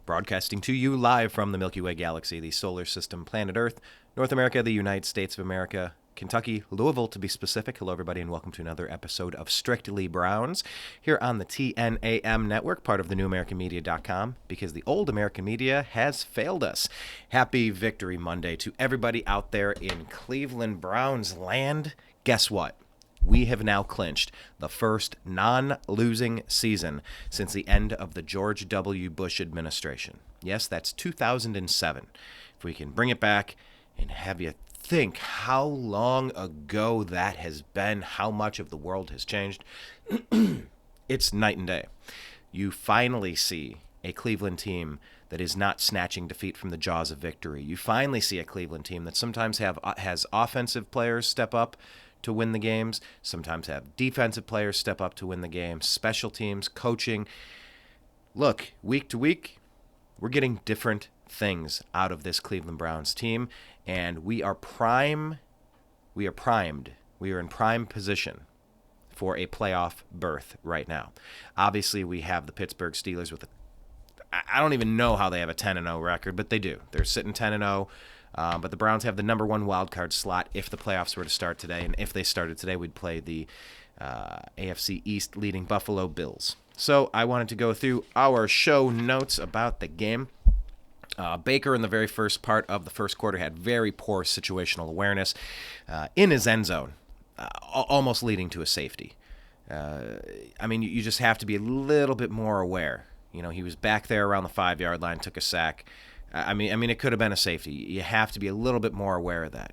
Broadcasting to you live from the Milky Way Galaxy, the solar system, planet Earth, North America, the United States of America, Kentucky, Louisville to be specific. Hello, everybody, and welcome to another episode of Strictly Browns here on the TNAM network, part of TheNewAmericanMedia.com, because the old American media has failed us. Happy Victory Monday to everybody out there in Cleveland Browns land. Guess what? We have now clinched the first non-losing season since the end of the George W. Bush administration. Yes, that's 2007. If we can bring it back and have you think how long ago that has been, how much of the world has changed, it's night and day. You finally see a Cleveland team that is not snatching defeat from the jaws of victory. You finally see a Cleveland team that sometimes has offensive players step up to win the games, sometimes have defensive players step up to win the game, special teams, coaching. Look, week to week, we're getting different things out of this Cleveland Browns team, and we are primed. We are in prime position for a playoff berth right now. Obviously, we have the Pittsburgh Steelers with I don't even know how they have a 10-0 record, but they do. They're sitting 10-0. But the Browns have the number one wild card slot if the playoffs were to start today. And if they started today, we'd play the AFC East leading Buffalo Bills. So I wanted to go through our show notes about the game. Baker in the very first part of the first quarter had very poor situational awareness in his end zone, almost leading to a safety. You just have to be a little bit more aware. You know, he was back there around the 5-yard line, took a sack. It could have been a safety. You have to be a little bit more aware of that.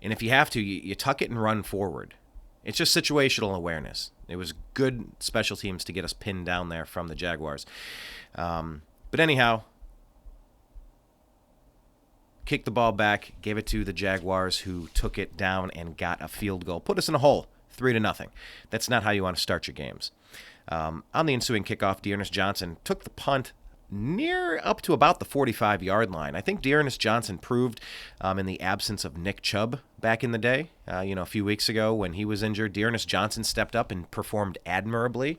And if you have to, you tuck it and run forward. It's just situational awareness. It was good special teams to get us pinned down there from the Jaguars. But anyhow, kicked the ball back, gave it to the Jaguars, who took it down and got a field goal. Put us in a hole, 3-0. That's not how you want to start your games. On the ensuing kickoff, Dearness Johnson took the punt near up to about the 45-yard line. I think Dearness Johnson proved in the absence of Nick Chubb back in the day, a few weeks ago when he was injured. Dearness Johnson stepped up and performed admirably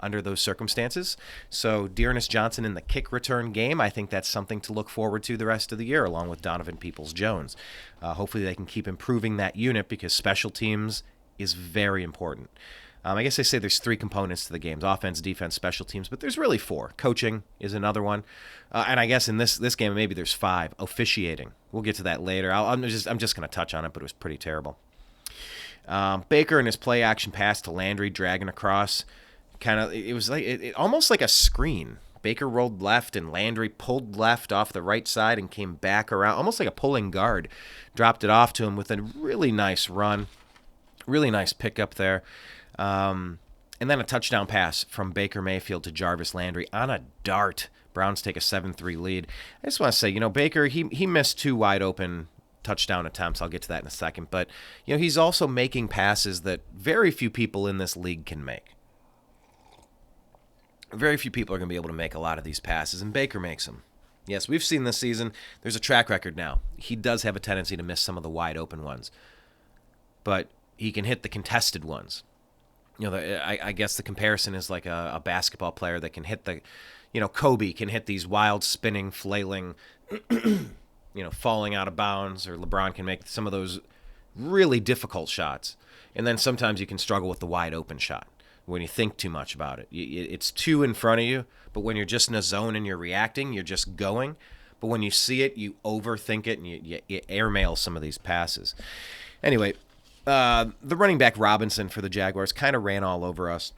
under those circumstances. So Dearness Johnson in the kick return game, I think that's something to look forward to the rest of the year, along with Donovan Peoples-Jones. Hopefully they can keep improving that unit because special teams is very important. I guess they say there's 3 components to the games: offense, defense, special teams, but there's really 4. Coaching is another one. And I guess in this game, maybe there's 5. Officiating. We'll get to that later. I'm just going to touch on it, but it was pretty terrible. Baker and his play action pass to Landry dragging across, it was like almost like a screen. Baker rolled left and Landry pulled left off the right side and came back around, almost like a pulling guard. Dropped it off to him with a really nice run. Really nice pickup there. And then a touchdown pass from Baker Mayfield to Jarvis Landry on a dart. Browns take a 7-3 lead. I just want to say, Baker, he missed 2 wide open touchdown attempts. I'll get to that in a second. But, he's also making passes that very few people in this league can make. Very few people are going to be able to make a lot of these passes, and Baker makes them. Yes, we've seen this season. There's a track record now. He does have a tendency to miss some of the wide open ones. But he can hit the contested ones. I guess the comparison is like a basketball player that can hit Kobe can hit these wild spinning, flailing, falling out of bounds, or LeBron can make some of those really difficult shots. And then sometimes you can struggle with the wide open shot when you think too much about it. It's too in front of you, but when you're just in a zone and you're reacting, you're just going. But when you see it, you overthink it and you airmail some of these passes. Anyway, the running back Robinson for the Jaguars kind of ran all over us.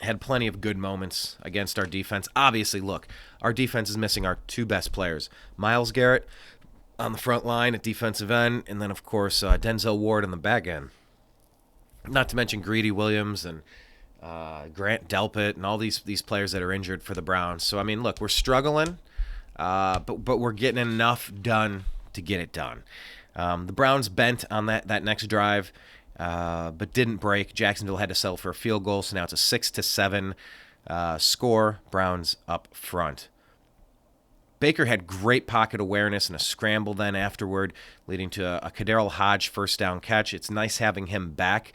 Had plenty of good moments against our defense. Obviously, look, our defense is missing our 2 best players. Myles Garrett on the front line at defensive end, and then, of course, Denzel Ward on the back end. Not to mention Greedy Williams and Grant Delpit and all these players that are injured for the Browns. So, look, we're struggling, but we're getting enough done to get it done. The Browns bent on that next drive, but didn't break. Jacksonville had to settle for a field goal, so now it's a 6-7 score. Browns up front. Baker had great pocket awareness and a scramble then afterward, leading to a Kaderl Hodge first down catch. It's nice having him back.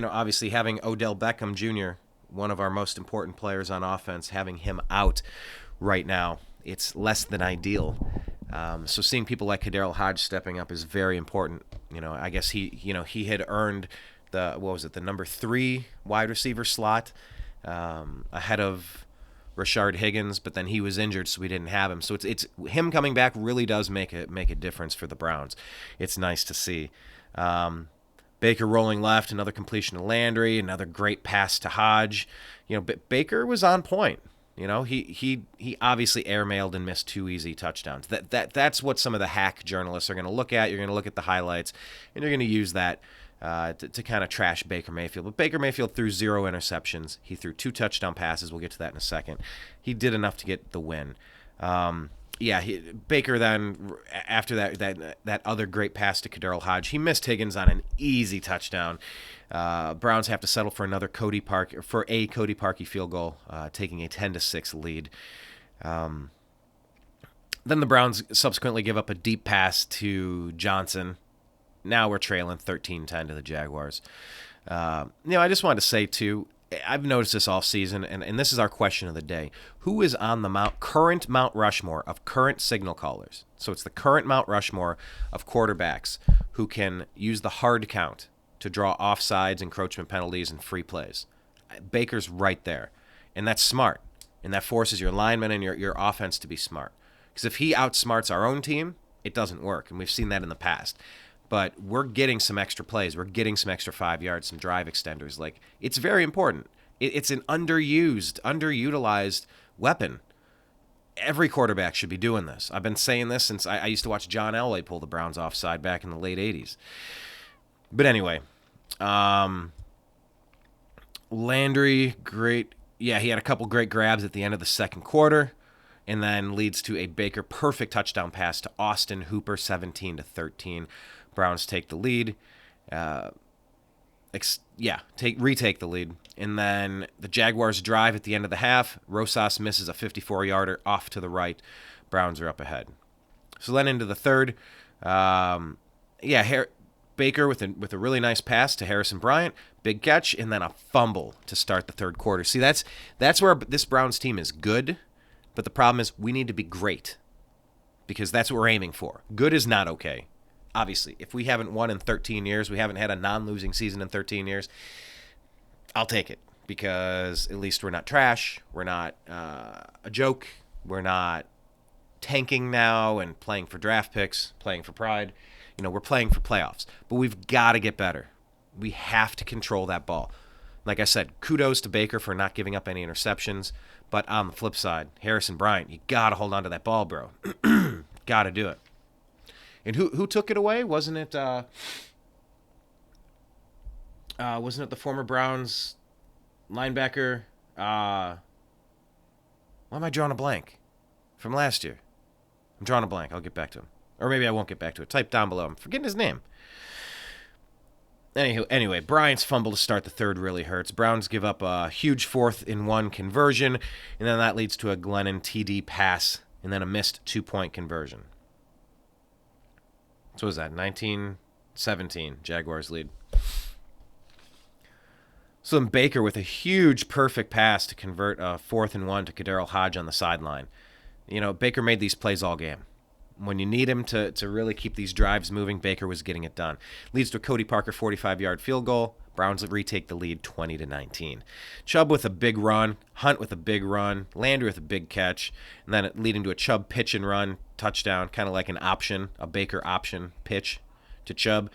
Obviously having Odell Beckham Jr., one of our most important players on offense, having him out right now, it's less than ideal. So seeing people like Kaderil Hodge stepping up is very important. I guess he had earned the number 3 wide receiver slot ahead of Rashard Higgins, but then he was injured, so we didn't have him. So it's him coming back really does make a difference for the Browns. It's nice to see. Baker rolling left, another completion to Landry, another great pass to Hodge. Baker was on point. He obviously airmailed and missed 2 easy touchdowns. That's what some of the hack journalists are going to look at. You're going to look at the highlights, and you're going to use that to kind of trash Baker Mayfield. But Baker Mayfield threw 0 interceptions. He threw 2 touchdown passes. We'll get to that in a second. He did enough to get the win. Baker then, after that other great pass to Kaderil Hodge, he missed Higgins on an easy touchdown. Browns have to settle for a Cody Parkey field goal, taking a 10-6 lead. Then the Browns subsequently give up a deep pass to Johnson. Now we're trailing 13-10 to the Jaguars. I just wanted to say, too, I've noticed this all season, and this is our question of the day. Who is on the current Mount Rushmore of current signal callers? So it's the current Mount Rushmore of quarterbacks who can use the hard count to draw offsides, encroachment penalties, and free plays. Baker's right there, and that's smart, and that forces your linemen and your offense to be smart. Because if he outsmarts our own team, it doesn't work, and we've seen that in the past. But we're getting some extra plays. We're getting some extra 5 yards, some drive extenders. It's very important. It's an underutilized weapon. Every quarterback should be doing this. I've been saying this since I used to watch John Elway pull the Browns offside back in the late 80s. But anyway, Landry, great. Yeah, he had a couple great grabs at the end of the second quarter, and then leads to a Baker perfect touchdown pass to Austin Hooper, 17-13. Browns take the lead. Retake the lead. And then the Jaguars drive at the end of the half. Rosas misses a 54-yarder off to the right. Browns are up ahead. So then into the third. Baker with a really nice pass to Harrison Bryant. Big catch, and then a fumble to start the third quarter. See, that's where this Browns team is good. But the problem is we need to be great. Because that's what we're aiming for. Good is not okay. Obviously, if we haven't won in 13 years, we haven't had a non-losing season in 13 years, I'll take it because at least we're not trash. We're not a joke. We're not tanking now and playing for draft picks, playing for pride. We're playing for playoffs, but we've got to get better. We have to control that ball. Like I said, kudos to Baker for not giving up any interceptions, but on the flip side, Harrison Bryant, you got to hold on to that ball, bro. Got to do it. And who took it away? Wasn't it the former Browns linebacker? Why am I drawing a blank? From last year. I'm drawing a blank. I'll get back to him. Or maybe I won't get back to it. Type down below. I'm forgetting his name. Anyway, Bryant's fumble to start the third really hurts. Browns give up a huge 4th-and-1 conversion, and then that leads to a Glennon TD pass, and then a missed 2-point conversion. So what was that? 19-17, Jaguars lead. So then Baker with a huge perfect pass to convert a 4th-and-1 to Kaderil Hodge on the sideline. Baker made these plays all game. When you need him to really keep these drives moving, Baker was getting it done. Leads to a Cody Parker 45-yard field goal. Browns retake the lead 20-19. Chubb with a big run, Hunt with a big run, Landry with a big catch, and then leading to a Chubb pitch and run touchdown, kind of like a Baker option pitch to Chubb.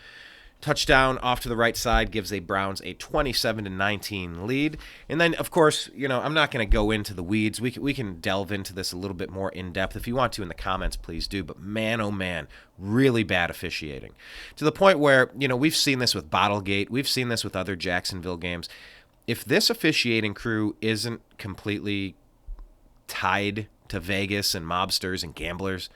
Touchdown off to the right side gives the Browns a 27-19 lead. And then, of course, I'm not going to go into the weeds. We can delve into this a little bit more in depth. If you want to in the comments, please do. But man, oh man, really bad officiating. To the point where, we've seen this with Bottlegate. We've seen this with other Jacksonville games. If this officiating crew isn't completely tied to Vegas and mobsters and gamblers,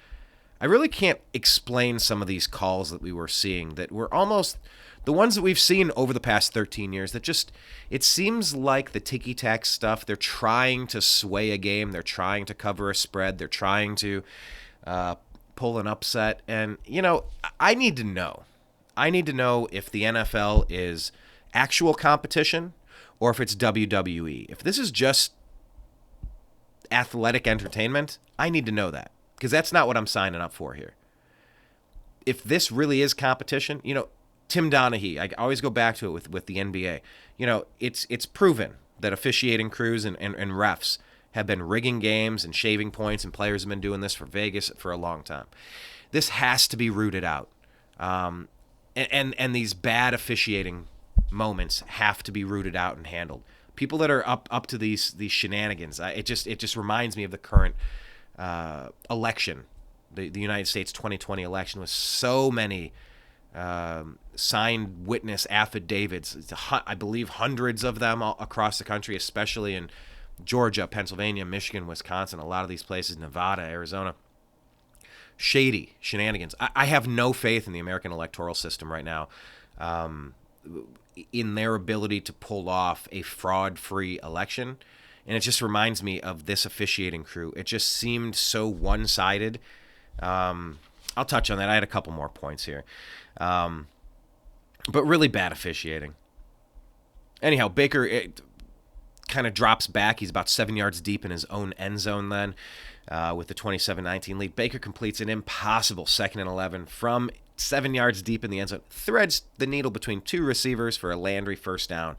I really can't explain some of these calls that we were seeing that were almost the ones that we've seen over the past 13 years that just, it seems like the ticky-tack stuff, they're trying to sway a game, they're trying to cover a spread, they're trying to pull an upset. And, I need to know. I need to know if the NFL is actual competition or if it's WWE. If this is just athletic entertainment, I need to know that, because that's not what I'm signing up for here. If this really is competition, Tim Donaghy, I always go back to it with the NBA. It's proven that officiating crews and refs have been rigging games and shaving points, and players have been doing this for Vegas for a long time. This has to be rooted out. And these bad officiating moments have to be rooted out and handled. People that are up to these shenanigans, it just reminds me of the current election, the United States 2020 election, with so many signed witness affidavits. I believe hundreds of them across the country, especially in Georgia, Pennsylvania, Michigan, Wisconsin, a lot of these places, Nevada, Arizona. Shady shenanigans. I have no faith in the American electoral system right now, in their ability to pull off a fraud-free election. And it just reminds me of this officiating crew. It just seemed so one-sided. I'll touch on that. I had a couple more points here. But really bad officiating. Anyhow, Baker kind of drops back. He's about 7 yards deep in his own end zone then. With the 27-19 lead. Baker completes an impossible 2nd and 11 from 7 yards deep in the end zone. Threads the needle between two receivers for a Landry first down.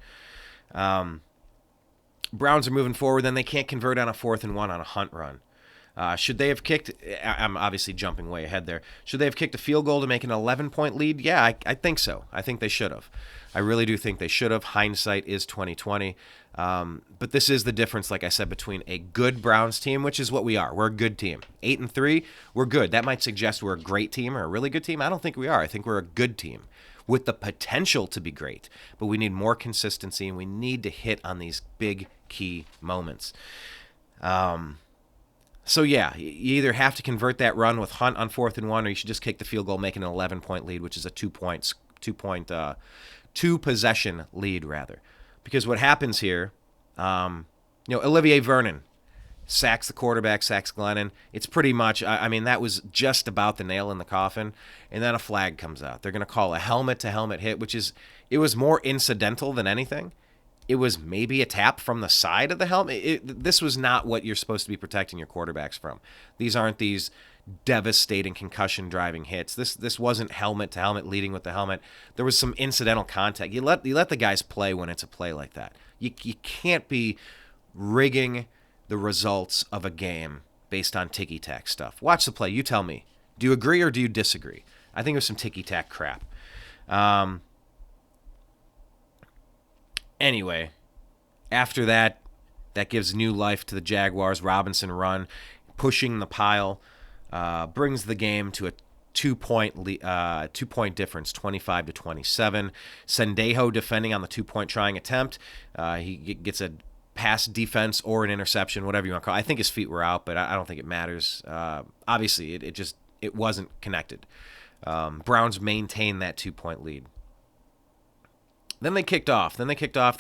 Browns are moving forward. Then they can't convert on a 4th and 1 on a Hunt run. Should they have kicked... I'm obviously jumping way ahead there. Should they have kicked a field goal to make an 11-point lead? Yeah, I think so. I think they should have. I really do think they should have. Hindsight is 20/20. But this is the difference, like I said, between a good Browns team, which is what we are. We're a good team. 8-3, we're good. That might suggest we're a great team or a really good team. I don't think we are. I think we're a good team with the potential to be great. But we need more consistency, and we need to hit on these big key moments. So yeah, you either have to convert that run with Hunt on 4th and 1, or you should just kick the field goal, making an 11-point lead, which is a two-possession lead rather. Because what happens here, Olivier Vernon sacks the quarterback, sacks Glennon. It's pretty much, that was just about the nail in the coffin. And then a flag comes out. They're going to call a helmet-to-helmet hit, it was more incidental than anything. It was maybe a tap from the side of the helmet. This was not what you're supposed to be protecting your quarterbacks from. These aren't these devastating concussion-driving hits. This wasn't helmet-to-helmet leading with the helmet. There was some incidental contact. You let the guys play when it's a play like that. You can't be rigging the results of a game based on ticky-tack stuff. Watch the play. You tell me. Do you agree or do you disagree? I think it was some ticky-tack crap. Anyway, after that gives new life to the Jaguars. Robinson run, pushing the pile, brings the game to a two-point difference, 25-27. Sendejo defending on the 2-point trying attempt. He gets a pass defense or an interception, whatever you want to call it. I think his feet were out, but I don't think it matters. Obviously, it wasn't connected. Browns maintained that 2-point lead. Then they kicked off. They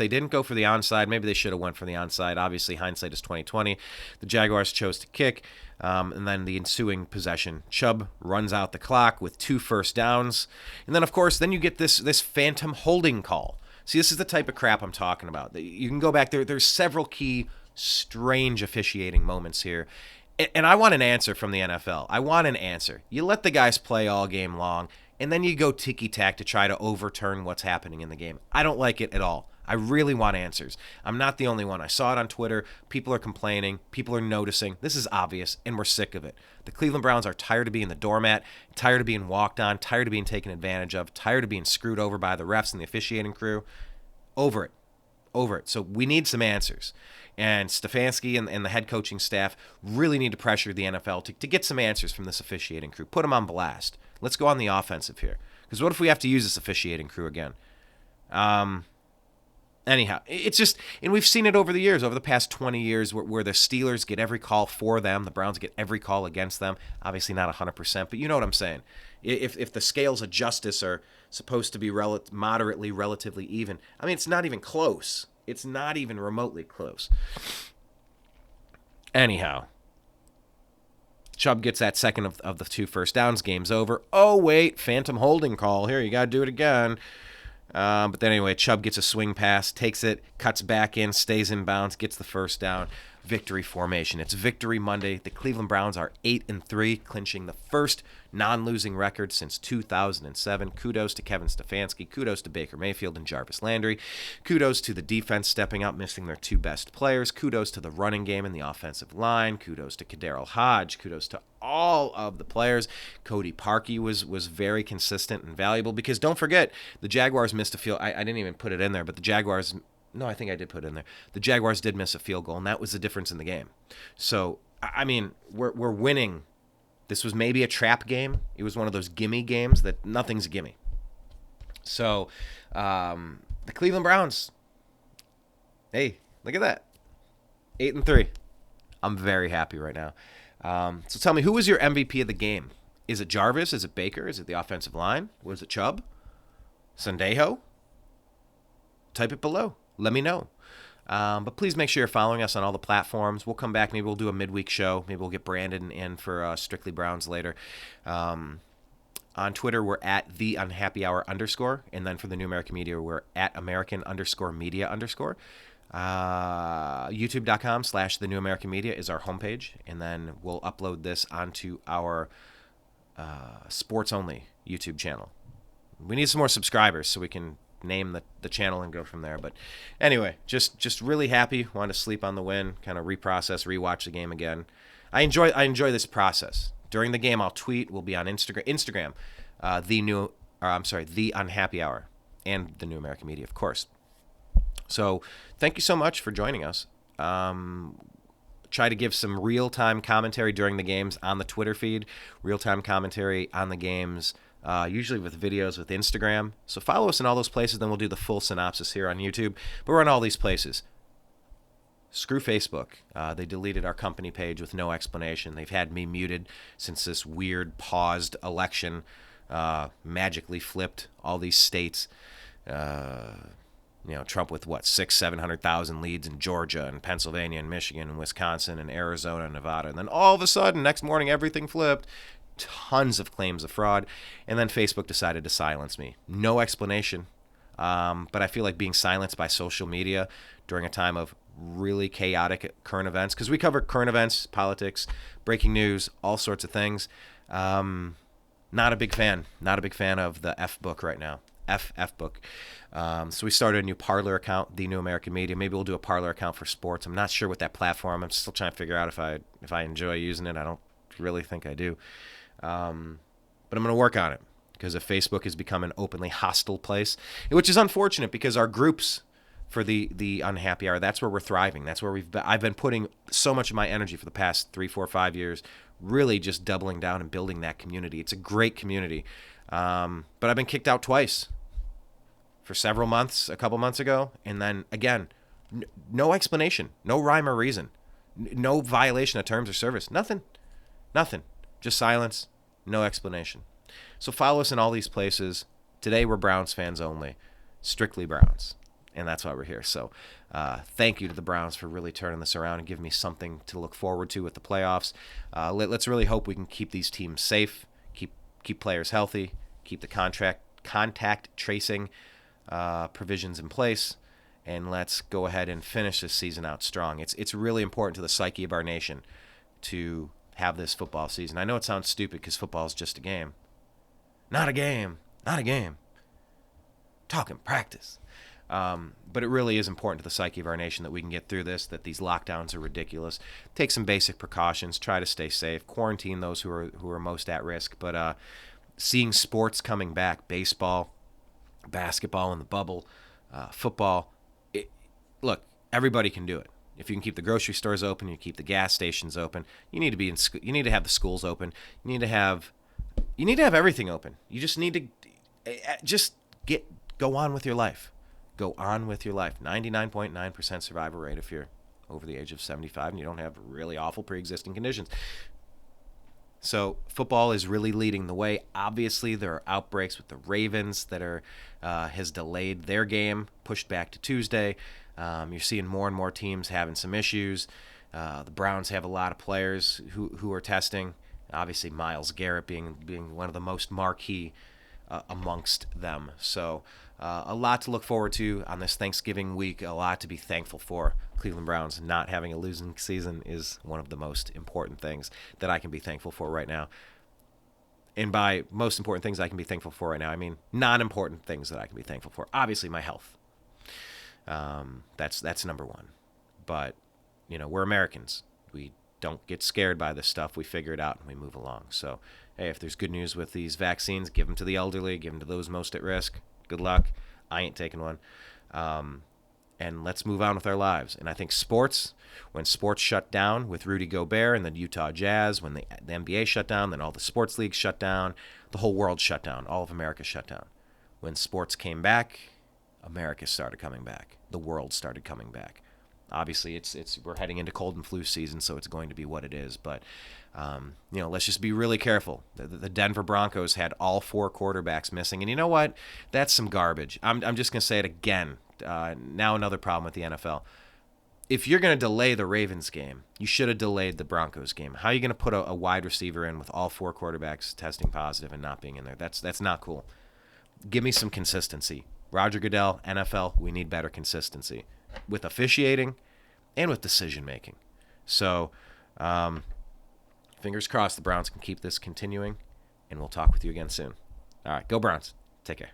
didn't go for the onside. Maybe they should have went for the onside. Obviously, hindsight is 20/20. The Jaguars chose to kick. And then the ensuing possession, Chubb runs out the clock with 2 first downs. And then, of course, then you get this phantom holding call. See, this is the type of crap I'm talking about. You can go back there. There's several key strange officiating moments here. And I want an answer from the NFL. I want an answer. You let the guys play all game long, and then you go ticky-tack to try to overturn what's happening in the game. I don't like it at all. I really want answers. I'm not the only one. I saw it on Twitter. People are complaining. People are noticing. This is obvious, and we're sick of it. The Cleveland Browns are tired of being the doormat, tired of being walked on, tired of being taken advantage of, tired of being screwed over by the refs and the officiating crew. Over it. So we need some answers. And Stefanski and the head coaching staff really need to pressure the NFL to get some answers from this officiating crew. Put them on blast. Let's go on the offensive here. Because what if we have to use this officiating crew again? Anyhow, it's just, and we've seen it over the years, over the past 20 years, where the Steelers get every call for them, the Browns get every call against them. Obviously not 100%, but you know what I'm saying. If the scales of justice are supposed to be moderately, relatively even, it's not even close. It's not even remotely close. Anyhow, Chubb gets that second of the 2 first downs. Game's over. Oh, wait, phantom holding call. Here, you got to do it again. But then anyway, Chubb gets a swing pass, takes it, cuts back in, stays in bounds, gets the first down. Victory formation. It's Victory Monday. The Cleveland Browns are 8-3, clinching the first non-losing record since 2007. Kudos to Kevin Stefanski. Kudos to Baker Mayfield and Jarvis Landry. Kudos to the defense stepping up, missing their two best players. Kudos to the running game and the offensive line. Kudos to Kadarrell Hodge. Kudos to all of the players. Cody Parkey was very consistent and valuable because don't forget, the Jaguars missed a field. I didn't even put it in there, but the Jaguars... No, I think I did put it in there. The Jaguars did miss a field goal, and that was the difference in the game. So, I mean, we're winning. This was maybe a trap game. It was one of those gimme games that nothing's a gimme. So, the Cleveland Browns, hey, look at that. 8-3. I'm very happy right now. So tell me, who was your MVP of the game? Is it Jarvis? Is it Baker? Is it the offensive line? Was it Chubb? Sandejo? Type it below. Let me know. But please make sure you're following us on all the platforms. We'll come back. Maybe we'll do a midweek show. Maybe we'll get Brandon in for Strictly Browns later. On Twitter, we're at @TheUnhappyHour_. And then for the New American Media, we're at American_Media_. YouTube.com/TheNewAmericanMedia is our homepage. And then we'll upload this onto our sports-only YouTube channel. We need some more subscribers so we can name the channel and go from there. But anyway, just really happy. Want to sleep on the win, kind of reprocess, rewatch the game again. I enjoy this process. During the game, I'll tweet. We'll be on Instagram, The Unhappy Hour, and the New American Media, of course. So thank you so much for joining us. Try to give some real-time commentary during the games on the Twitter feed, real-time commentary on the games, usually with videos with Instagram. So follow us in all those places, then we'll do the full synopsis here on YouTube. But we're in all these places. Screw Facebook. They deleted our company page with no explanation. They've had me muted since this weird paused election magically flipped all these states. Trump with 600,000-700,000 leads in Georgia and Pennsylvania and Michigan and Wisconsin and Arizona and Nevada. And then all of a sudden, next morning, everything flipped. Tons of claims of fraud. And then Facebook decided to silence me. No explanation. But I feel like being silenced by social media during a time of really chaotic current events, because we cover current events, politics, breaking news, all sorts of things. Not a big fan. Not a big fan of the F book right now. F book. So we started a new Parler account, The New American Media. Maybe we'll do a Parler account for sports. I'm not sure what that platform. I'm still trying to figure out if I enjoy using it. I don't really think I do. But I'm going to work on it, because if Facebook has become an openly hostile place, which is unfortunate, because our groups for the Unhappy Hour, that's where we're thriving. That's where I've been putting so much of my energy for the past 3, 4, 5 years, really just doubling down and building that community. It's a great community. But I've been kicked out twice for several months, a couple months ago. And then again, no explanation, no rhyme or reason, no violation of terms of service, nothing. Just silence, no explanation. So follow us in all these places. Today we're Browns fans only, strictly Browns, and that's why we're here. So thank you to the Browns for really turning this around and giving me something to look forward to with the playoffs. Let's really hope we can keep these teams safe, keep players healthy, keep the contact tracing provisions in place, and let's go ahead and finish this season out strong. It's really important to the psyche of our nation to have this football season. I know it sounds stupid because football is just a game. Not a game. Talking practice. But it really is important to the psyche of our nation that we can get through this, that these lockdowns are ridiculous. Take some basic precautions. Try to stay safe. Quarantine those who are most at risk. But seeing sports coming back, baseball, basketball in the bubble, football, look, everybody can do it. If you can keep the grocery stores open, you keep the gas stations open. You need to be in school. You need to have the schools open. You need to have everything open. You just need to go on with your life. Go on with your life. 99.9% survival rate if you're over the age of 75 and you don't have really awful pre-existing conditions. So football is really leading the way. Obviously, there are outbreaks with the Ravens that has delayed their game, pushed back to Tuesday. You're seeing more and more teams having some issues. The Browns have a lot of players who are testing. Obviously, Myles Garrett being one of the most marquee amongst them. So a lot to look forward to on this Thanksgiving week, a lot to be thankful for. Cleveland Browns not having a losing season is one of the most important things that I can be thankful for right now. And by most important things I can be thankful for right now, I mean non-important things that I can be thankful for. Obviously, my health. That's number one. But, we're Americans. We don't get scared by this stuff. We figure it out and we move along. So, hey, if there's good news with these vaccines, give them to the elderly, give them to those most at risk. Good luck. I ain't taking one. And let's move on with our lives. And I think sports, when sports shut down with Rudy Gobert and the Utah Jazz, when the NBA shut down, then all the sports leagues shut down, the whole world shut down, all of America shut down. When sports came back, America started coming back. The world started coming back. Obviously, we're heading into cold and flu season, so it's going to be what it is. But let's just be really careful. The Denver Broncos had all 4 quarterbacks missing, and you know what? That's some garbage. I'm just going to say it again. Now another problem with the NFL. If you're going to delay the Ravens game, you should have delayed the Broncos game. How are you going to put a wide receiver in with all 4 quarterbacks testing positive and not being in there? That's not cool. Give me some consistency. Roger Goodell, NFL, we need better consistency with officiating and with decision making. So, fingers crossed the Browns can keep this continuing, and we'll talk with you again soon. All right, go Browns. Take care.